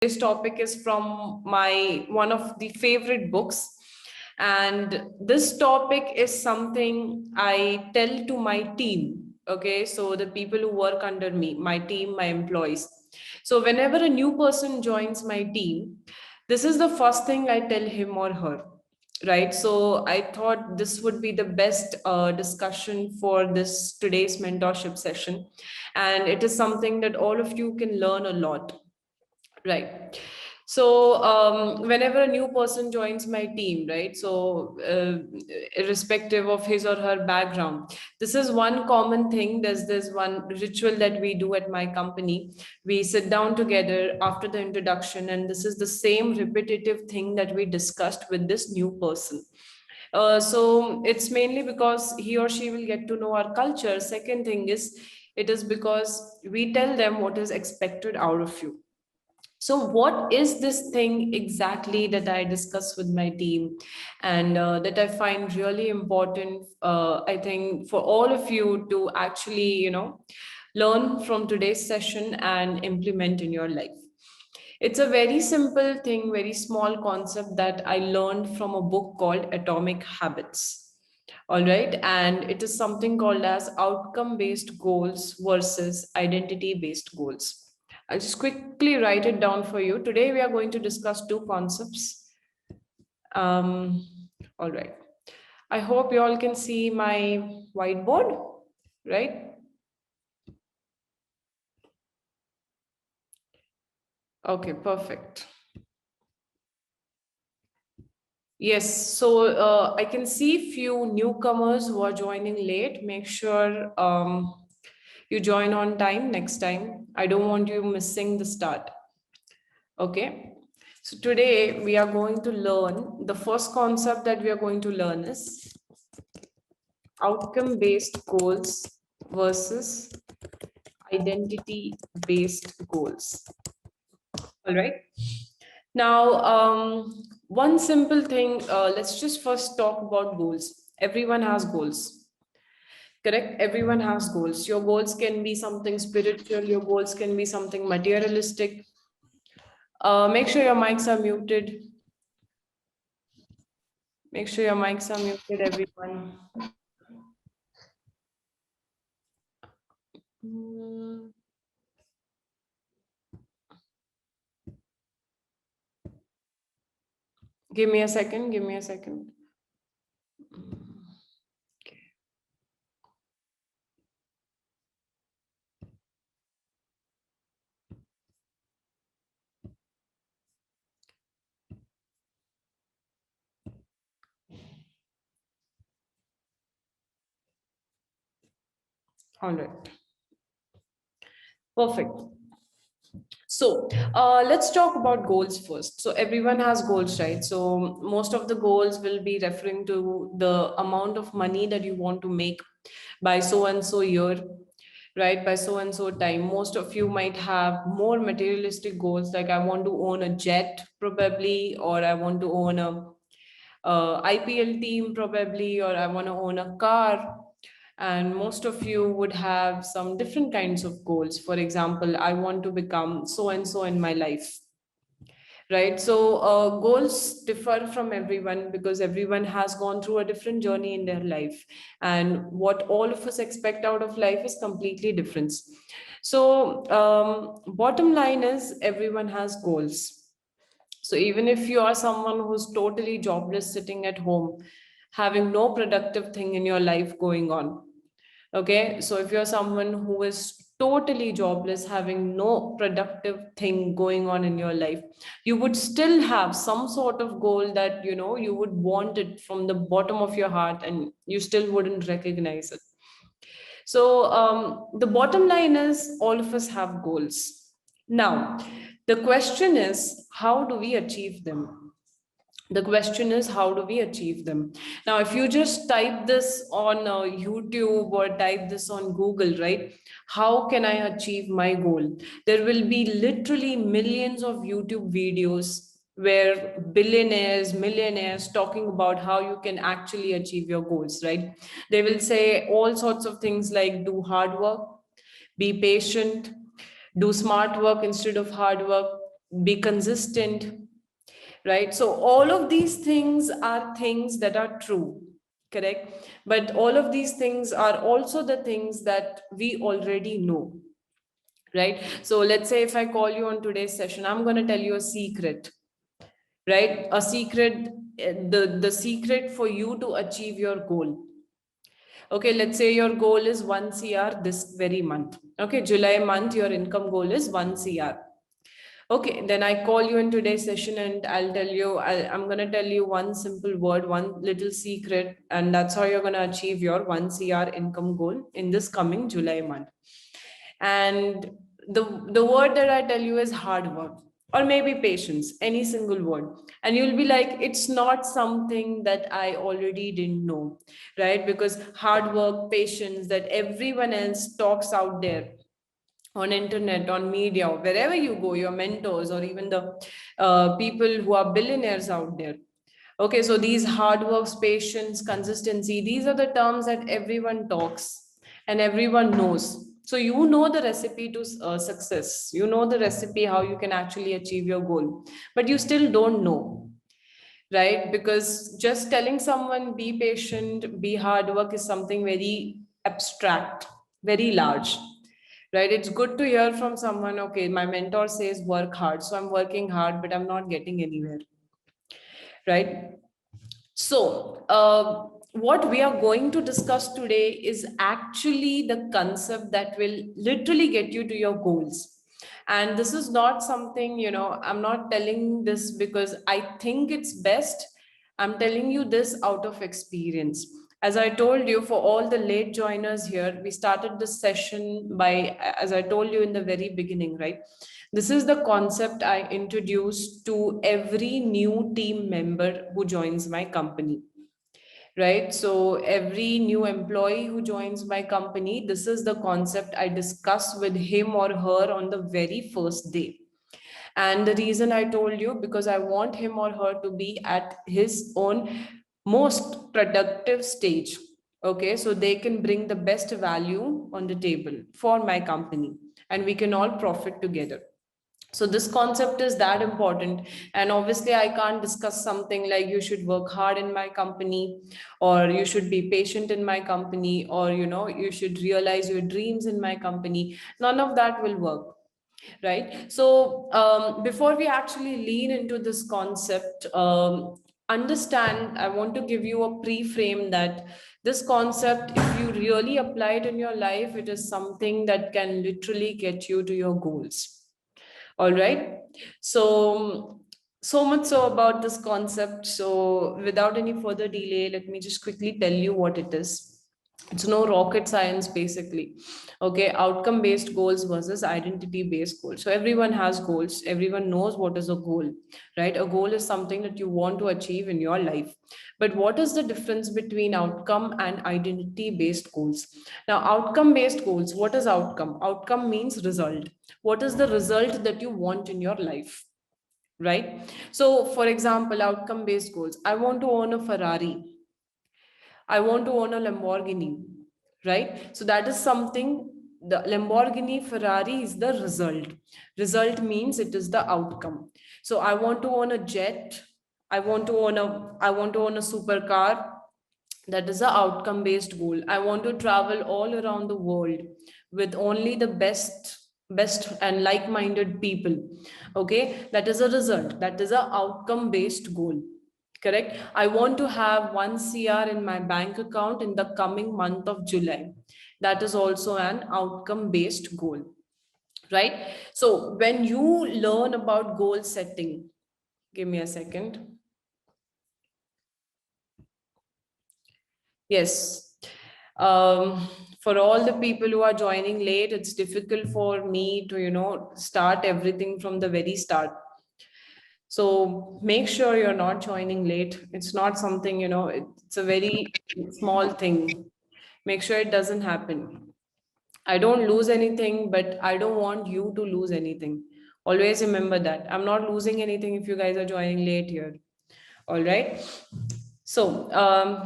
This topic is from my one of the favorite books, and this topic is something I tell to my team. Okay, so the people who work under me, my team, my employees. So whenever a new person joins my team, this is the first thing I tell him or her. Right, so I thought this would be the best discussion for this today's mentorship session, and it is something that all of you can learn a lot. Right. So whenever a new person joins my team, right? So irrespective of his or her background, this is one common thing. There's this one ritual that we do at my company. We sit down together after the introduction, and this is the same repetitive thing that we discussed with this new person. So it's mainly because he or she will get to know our culture. Second thing is, it is because we tell them what is expected out of you. So, what is this thing exactly that I discuss with my team, and that I find really important? I think for all of you to actually, learn from today's session and implement in your life. It's a very simple thing, very small concept that I learned from a book called Atomic Habits. All right, and it is something called as outcome based goals versus identity based goals. I'll just quickly write it down for you. Today, we are going to discuss two concepts. Um, all right. I hope you all can see my whiteboard, right? Okay, perfect. Yes, so I can see few newcomers who are joining late. Make sure you join on time next time. I don't want you missing the start. Okay. So today we are going to learn the first concept that we are going to learn is outcome based goals versus identity based goals. All right. Now, one simple thing, let's just first talk about goals. Everyone has goals, correct? Everyone has goals. Your goals can be something spiritual, your goals can be something materialistic. Make sure your mics are muted. Make sure your mics are muted, everyone. Mm, Give me a second, give me a second. Okay. All right. Perfect. So let's talk about goals first. So everyone has goals, right? So most of the goals will be referring to the amount of money that you want to make by so and so year, right? By so and so time. Most of you might have more materialistic goals, like I want to own a jet, probably, or I want to own a IPL team, probably, or I want to own a car. And most of you would have some different kinds of goals. For example, I want to become so and so in my life, right? So goals differ from everyone because everyone has gone through a different journey in their life, and what all of us expect out of life is completely different. So bottom line is everyone has goals. So even if you are someone who's totally jobless sitting at home, having no productive thing in your life going on, okay, so if you're someone who is totally jobless, having no productive thing going on in your life, you would still have some sort of goal that you would want it from the bottom of your heart, and you still wouldn't recognize it. So the bottom line is all of us have goals. Now, the question is, how do we achieve them? The question is, how do we achieve them? Now, if you just type this on YouTube or type this on Google, right? How can I achieve my goal? There will be literally millions of YouTube videos where billionaires, millionaires talking about how you can actually achieve your goals, right? They will say all sorts of things like do hard work, be patient, do smart work instead of hard work, be consistent, right? So all of these things are things that are true, correct? But all of these things are also the things that we already know, right? So let's say if I call you on today's session, I'm going to tell you a secret, right? A secret, the secret for you to achieve your goal. Okay, let's say your goal is 1 CR this very month. Okay, July month, your income goal is 1 CR. Okay, then I call you in today's session and I'll tell you, I'm going to tell you one simple word, one little secret, and that's how you're going to achieve your 1 CR income goal in this coming July month. And the word that I tell you is hard work, or maybe patience, any single word. And you'll be like, it's not something that I already didn't know, right? Because hard work, patience, that everyone else talks out there on internet, on media, wherever you go, your mentors, or even the people who are billionaires out there. Okay, so these hard works, patience, consistency, these are the terms that everyone talks and everyone knows. So you know the recipe to success. You know the recipe how you can actually achieve your goal, but you still don't know, right? Because just telling someone be patient, be hard work is something very abstract, very large, right? It's good to hear from someone, okay, my mentor says work hard, so I'm working hard, but I'm not getting anywhere, right? So, what we are going to discuss today is actually the concept that will literally get you to your goals. And this is not something, I'm not telling this because I think it's best. I'm telling you this out of experience. As I told you, for all the late joiners here, we started this session by, as I told you in the very beginning, right? This is the concept I introduce to every new team member who joins my company, right? So every new employee who joins my company, this is the concept I discuss with him or her on the very first day. And the reason I told you, because I want him or her to be at his own most productive stage. Okay, so they can bring the best value on the table for my company and we can all profit together. So this concept is that important. And obviously I can't discuss something like you should work hard in my company, or you should be patient in my company, or you should realize your dreams in my company. None of that will work, right? So before we actually lean into this concept, understand, I want to give you a pre-frame that this concept, if you really apply it in your life, it is something that can literally get you to your goals. All right. So, so much so about this concept. So, without any further delay, let me just quickly tell you what it is. It's no rocket science, basically. Okay, outcome based goals versus identity based goals. So, everyone has goals, everyone knows what is a goal, right? A goal is something that you want to achieve in your life. But what is the difference between outcome and identity based goals? Now, outcome based goals, what is outcome? Outcome means result. What is the result that you want in your life, right? So for example, outcome based goals, I want to own a Ferrari, I want to own a Lamborghini, right? So that is something. The Lamborghini, Ferrari is the result means it is the outcome. So I want to own a jet, I want to own a supercar. That is a outcome based goal. I want to travel all around the world with only the best and like minded people. Okay, that is a result, that is a outcome based goal, correct? I want to have 1 CR in my bank account in the coming month of July. That is also an outcome based goal, right? So when you learn about goal setting, give me a second. Yes. For all the people who are joining late, it's difficult for me to, start everything from the very start. So make sure you're not joining late. It's not something, it's a very small thing. Make sure it doesn't happen. I don't lose anything, but I don't want you to lose anything. Always remember that. I'm not losing anything if you guys are joining late here. All right. So,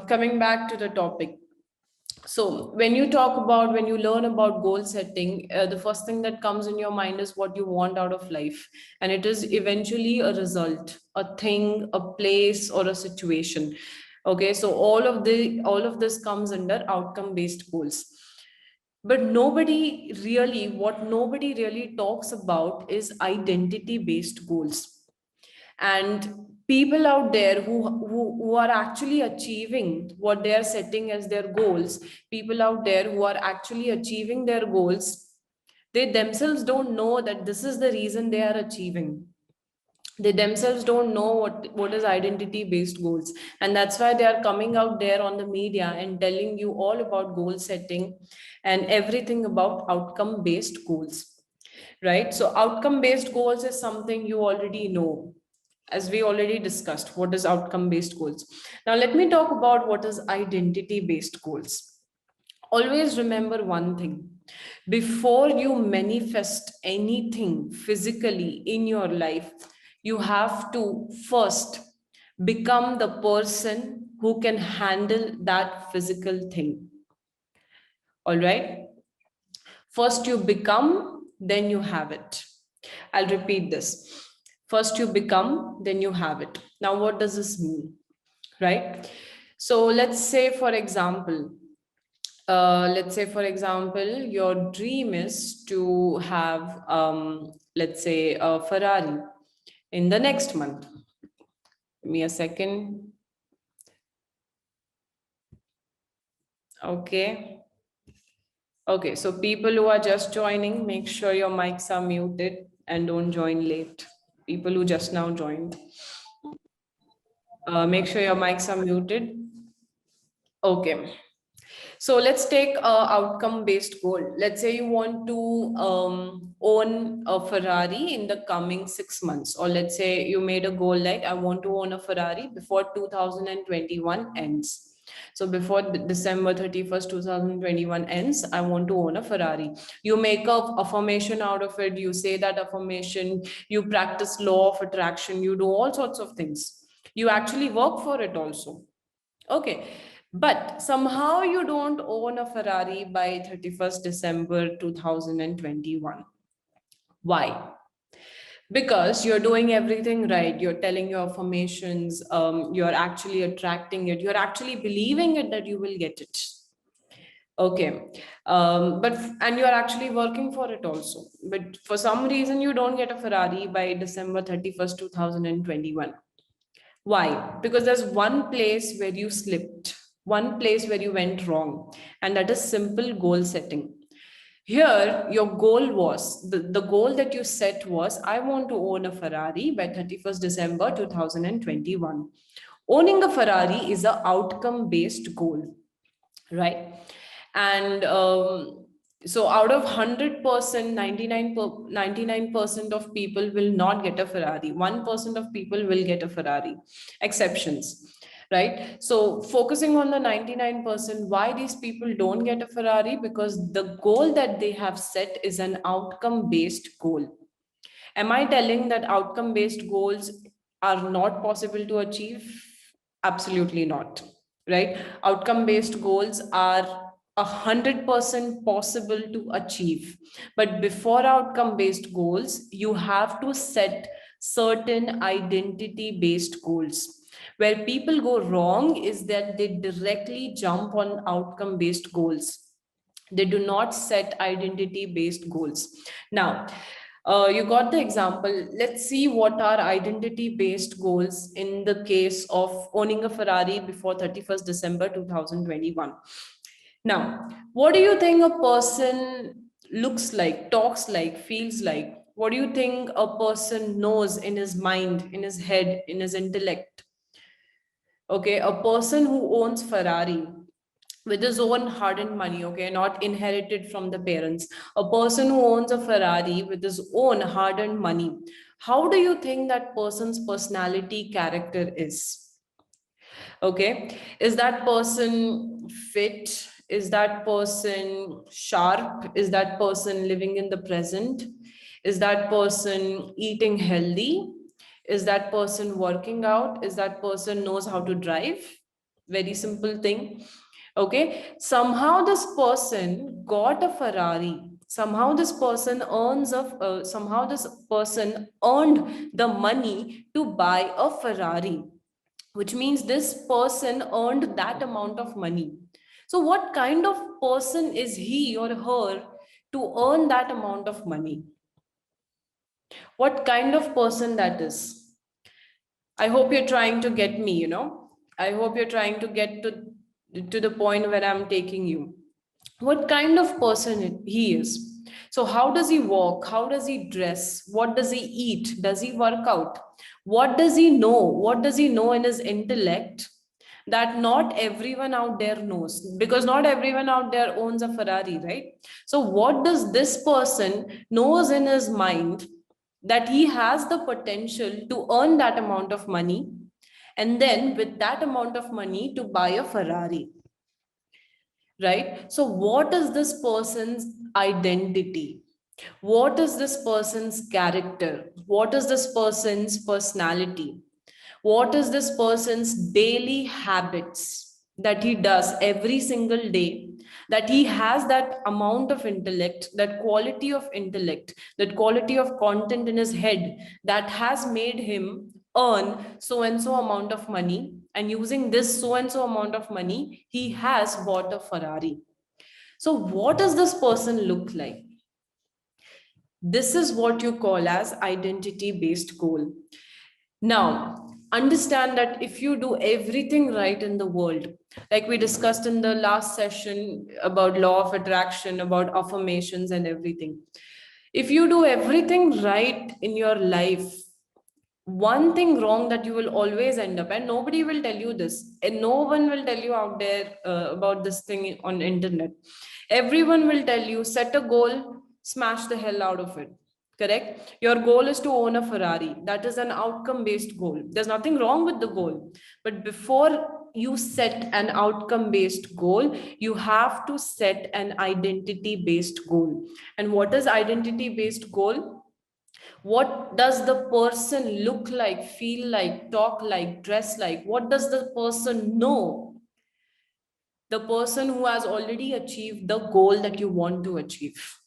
coming back to the topic. So when you talk about, when you learn about goal setting, the first thing that comes in your mind is what you want out of life, and it is eventually a result, a thing, a place, or a situation. Okay, so all of this comes under outcome based goals. But what nobody really talks about is identity based goals. And people out there who are actually achieving what they are setting as their goals, people out there who are actually achieving their goals, they themselves don't know that this is the reason they are achieving. They themselves don't know what is identity based goals, and that's why they are coming out there on the media and telling you all about goal setting and everything about outcome based goals, right? So outcome based goals is something you already know, as we already discussed what is outcome based goals. Now let me talk about what is identity based goals. Always remember one thing: before you manifest anything physically in your life, you have to first become the person who can handle that physical thing. All right, first you become, then you have it. I'll repeat this. First you become, then you have it. Now, what does this mean? Right? So let's say for example, your dream is to have, let's say, a Ferrari in the next month. Give me a second. Okay. Okay, so people who are just joining, make sure your mics are muted and don't join late. People who just now joined, make sure your mics are muted. Okay. So let's take a outcome based goal. Let's say you want to own a Ferrari in the coming 6 months, or let's say you made a goal like I want to own a Ferrari before 2021 ends. So before December 31st, 2021 ends, I want to own a Ferrari. You make a affirmation out of it. You say that affirmation, you practice law of attraction, you do all sorts of things. You actually work for it also. Okay. But somehow you don't own a Ferrari by 31st December 2021. Why? Because you're doing everything right. You're telling your affirmations, you're actually attracting it, you're actually believing it that you will get it. Okay. And you're actually working for it also. But for some reason, you don't get a Ferrari by December 31st, 2021. Why? Because there's one place where you slipped, one place where you went wrong, and that is simple goal setting. Here, your goal was the goal that you set was I want to own a Ferrari by 31st December 2021. Owning a Ferrari is an outcome based goal, right? And so out of 100%, 99% of people will not get a Ferrari. 1% of people will get a Ferrari. Exceptions, right? So focusing on the 99%, why these people don't get a Ferrari? Because the goal that they have set is an outcome based goal. Am I telling that outcome based goals are not possible to achieve? Absolutely not, right? Outcome based goals are 100% possible to achieve. But before outcome based goals, you have to set certain identity based goals. Where people go wrong is that they directly jump on outcome based goals. They do not set identity based goals. Now, you got the example. Let's see what are identity based goals in the case of owning a Ferrari before 31st December 2021. Now, what do you think a person looks like, talks like, feels like? What do you think a person knows in his mind, in his head, in his intellect? Okay, a person who owns Ferrari with his own hard-earned money, okay, not inherited from the parents. A person who owns a Ferrari with his own hard-earned money, how do you think that person's personality character is? Okay, is that person fit? Is that person sharp? Is that person living in the present? Is that person eating healthy? Is that person working out? Is that person knows how to drive? Very simple thing. Okay, somehow this person got a Ferrari. Somehow this person somehow this person earned the money to buy a Ferrari, which means this person earned that amount of money. So what kind of person is he or her to earn that amount of money? What kind of person that is? I hope you're trying to get me, I hope you're trying to get to the point where I'm taking you. What kind of person he is? So how does he walk? How does he dress? What does he eat? Does he work out? What does he know? What does he know in his intellect that not everyone out there knows? Because not everyone out there owns a Ferrari, right? So what does this person knows in his mind that he has the potential to earn that amount of money, and then with that amount of money to buy a Ferrari, right? So what is this person's identity? What is this person's character? What is this person's personality? What is this person's daily habits that he does every single day, that he has that amount of intellect, that quality of intellect, that quality of content in his head that has made him earn so and so amount of money, and using this so and so amount of money he has bought a Ferrari. So what does this person look like? This is what you call as identity based goal. Now, understand that if you do everything right in the world, like we discussed in the last session about law of attraction, about affirmations and everything, if you do everything right in your life, one thing wrong that you will always end up, and nobody will tell you this, and no one will tell you out there about this thing on internet. Everyone will tell you, set a goal, smash the hell out of it. Correct? Your goal is to own a Ferrari. That is an outcome based goal. There's nothing wrong with the goal. But before you set an outcome based goal, you have to set an identity based goal. And what is identity based goal? What does the person look like, feel like, talk like, dress like? What does the person know? The person who has already achieved the goal that you want to achieve.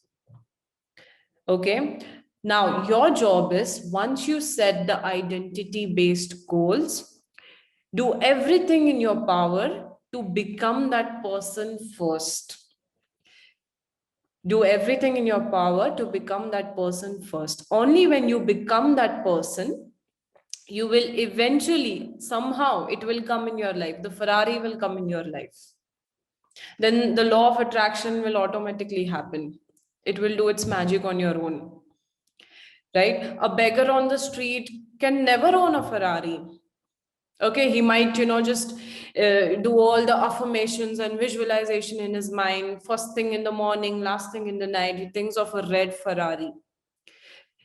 Okay. Now, your job is, once you set the identity based goals, do everything in your power to become that person first. Do everything in your power to become that person first. Only when you become that person, you will eventually, somehow, it will come in your life. The Ferrari will come in your life. Then the law of attraction will automatically happen. It will do its magic on your own, right? A beggar on the street can never own a Ferrari. Okay, he might, just do all the affirmations and visualization in his mind. First thing in the morning, last thing in the night, he thinks of a red Ferrari,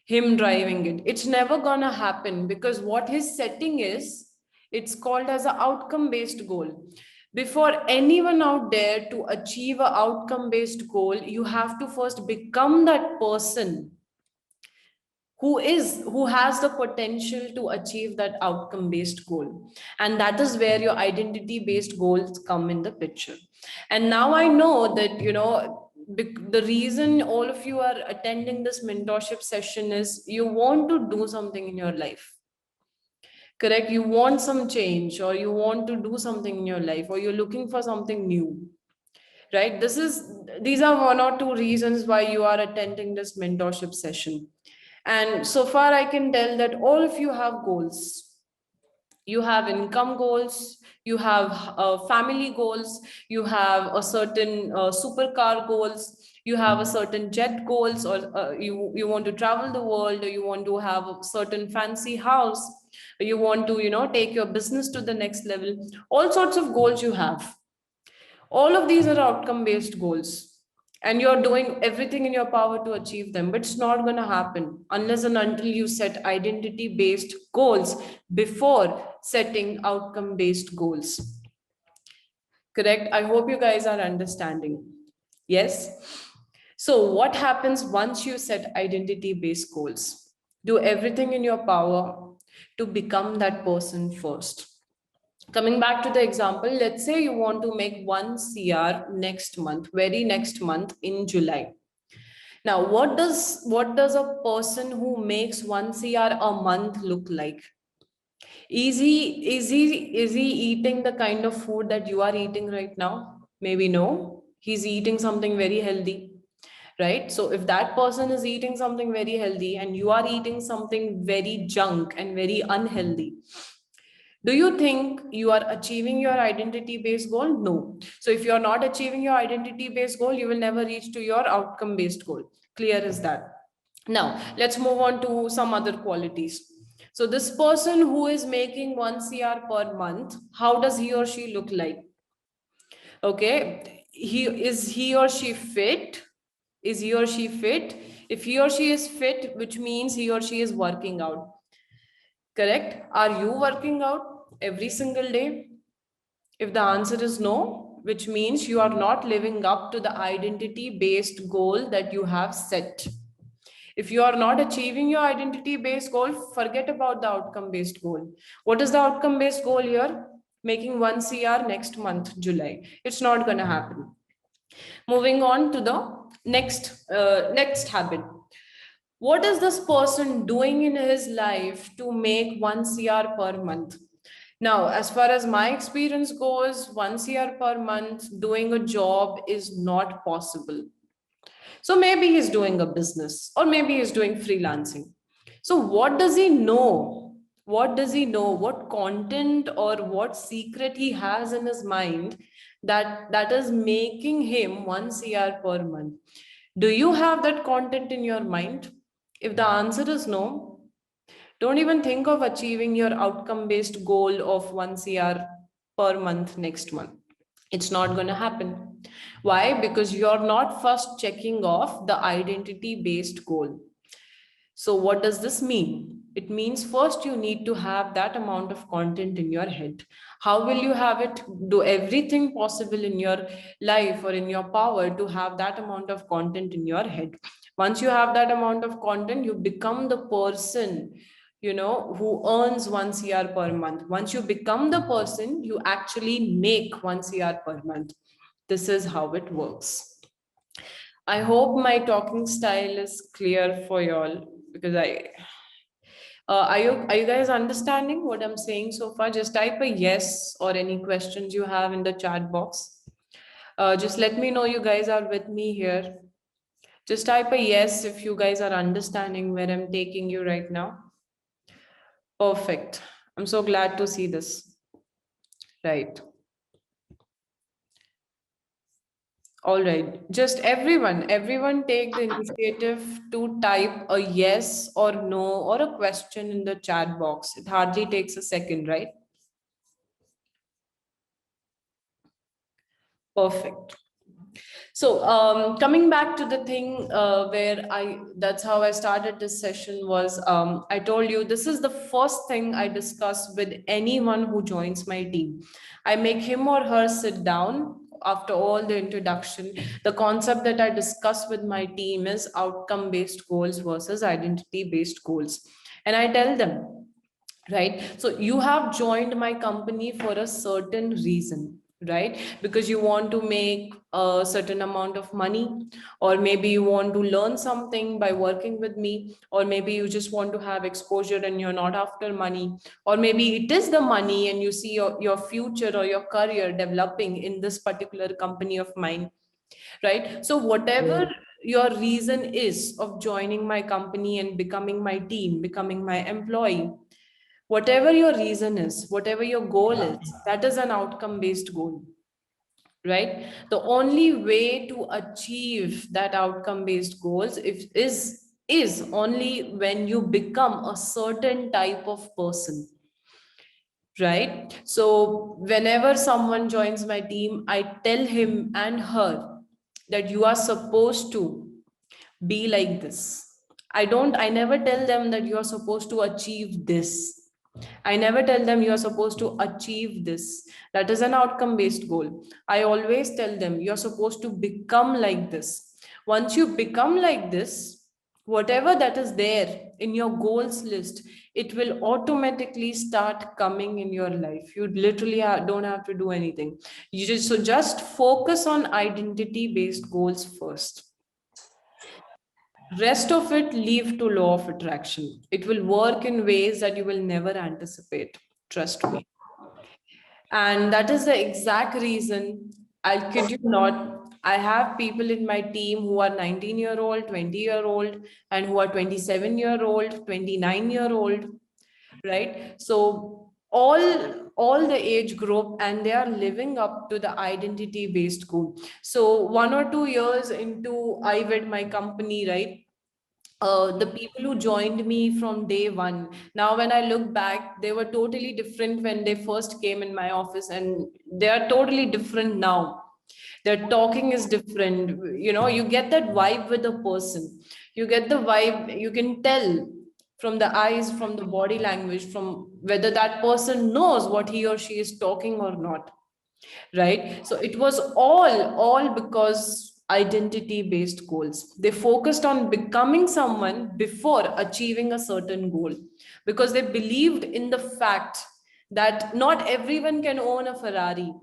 him driving it. It's never gonna happen, because what his setting is, it's called as an outcome based goal. Before anyone out there to achieve an outcome based goal, you have to first become that person who has the potential to achieve that outcome based goal. And that is where your identity based goals come in the picture. And now I know that, the reason all of you are attending this mentorship session is you want to do something in your life. Correct? You want some change, or you want to do something in your life, or you're looking for something new, right? These are one or two reasons why you are attending this mentorship session. And so far, I can tell that all of you have goals. You have income goals, you have family goals, you have a certain supercar goals, you have a certain jet goals, or you want to travel the world, or you want to have a certain fancy house, or you want to, take your business to the next level. All sorts of goals you have. All of these are outcome based goals, and you're doing everything in your power to achieve them, but it's not going to happen unless and until you set identity based goals before setting outcome based goals. Correct? I hope you guys are understanding. Yes. So what happens once you set identity based goals? Do everything in your power to become that person first. Coming back to the example, let's say you want to make 1 CR next month, very next month in July. Now, what does a person who makes 1 CR a month look like? Is he eating the kind of food that you are eating right now? Maybe no. He's eating something very healthy, right? So if that person is eating something very healthy and you are eating something very junk and very unhealthy, do you think you are achieving your identity based goal? No. So if you're not achieving your identity based goal, you will never reach to your outcome based goal. Clear is that? Now, let's move on to some other qualities. So this person who is making 1 CR per month, how does he or she look like? Okay, he or she fit? Is he or she fit? If he or she is fit, which means he or she is working out. Correct? Are you working out every single day? If the answer is no, which means you are not living up to the identity based goal that you have set. If you are not achieving your identity based goal, forget about the outcome based goal. What is the outcome based goal here? Making 1 CR next month, July. It's not going to happen. Moving on to the next habit. What is this person doing in his life to make 1 CR per month? Now, as far as my experience goes, 1 CR per month doing a job is not possible. So maybe he's doing a business or maybe he's doing freelancing. So what does he know? What does he know? What content or what secret he has in his mind that is making him 1 CR per month? Do you have that content in your mind? If the answer is no, don't even think of achieving your outcome based goal of 1 CR per month next month. It's not going to happen. Why? Because you're not first checking off the identity based goal. So, what does this mean? It means first you need to have that amount of content in your head. How will you have it? Do everything possible in your life or in your power to have that amount of content in your head. Once you have that amount of content, you become the person, who earns 1 CR per month. Once you become the person, you actually make 1 CR per month. This is how it works. I hope my talking style is clear for y'all because are you guys understanding what I'm saying so far? Just type a yes or any questions you have in the chat box. Just let me know you guys are with me here. Just type a yes if you guys are understanding where I'm taking you right now. Perfect. I'm so glad to see this. Right. All right. Just everyone take the initiative to type a yes or no or a question in the chat box. It hardly takes a second, right? Perfect. So coming back to the thing that's how I started this session was I told you this is the first thing I discuss with anyone who joins my team. I make him or her sit down after all the introduction. The concept that I discuss with my team is outcome based goals versus identity based goals. And I tell them, right? So you have joined my company for a certain reason, right? Because you want to make a certain amount of money, or maybe you want to learn something by working with me, or maybe you just want to have exposure and you're not after money, or maybe it is the money and you see your future or your career developing in this particular company of mine, right? So whatever your reason is of joining my company and becoming my team, becoming my employee, whatever your reason is, whatever your goal is, that is an outcome based goal, right? The only way to achieve that outcome based goals is only when you become a certain type of person, right? So whenever someone joins my team, I tell him and her that you are supposed to be like this. I never tell them that you are supposed to achieve this. I never tell them you're supposed to achieve this. That is an outcome based goal. I always tell them you're supposed to become like this. Once you become like this, whatever that is there in your goals list, it will automatically start coming in your life. You literally don't have to do anything. You just focus on identity based goals first. Rest of it leave to law of attraction. It will work in ways that you will never anticipate, trust me. And that is the exact reason, I'll kid you not, I have people in my team who are 19-year-old, 20-year-old, and who are 27-year-old, 29-year-old, right? So all the age group, and they are living up to the identity based goal. So 1 or 2 years into IVED, my company, right? The people who joined me from day one, now when I look back, they were totally different when they first came in my office, and they are totally different now. Their talking is different. You get that vibe with a person. You get the vibe, you can tell from the eyes, from the body language, from whether that person knows what he or she is talking or not, right? So it was all because identity based goals. They focused on becoming someone before achieving a certain goal, because they believed in the fact that not everyone can own a Ferrari,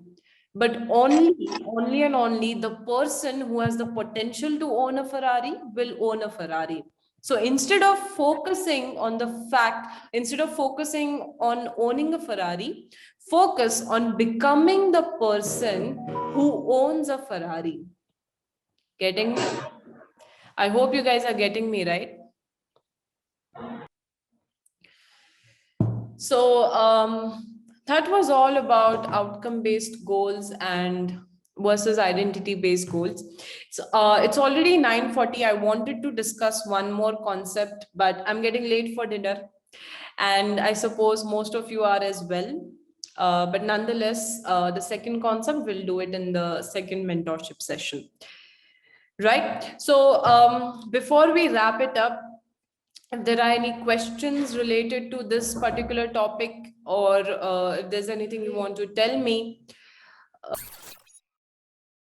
but only and only the person who has the potential to own a Ferrari will own a Ferrari. So instead of focusing on owning a Ferrari, focus on becoming the person who owns a Ferrari. Getting me? I hope you guys are getting me, right? So that was all about outcome-based goals and versus identity-based goals. So it's already 9:40. I wanted to discuss one more concept, but I'm getting late for dinner, and I suppose most of you are as well. But nonetheless, the second concept, we'll do it in the second mentorship session. Right. So before we wrap it up, if there are any questions related to this particular topic, or if there's anything you want to tell me,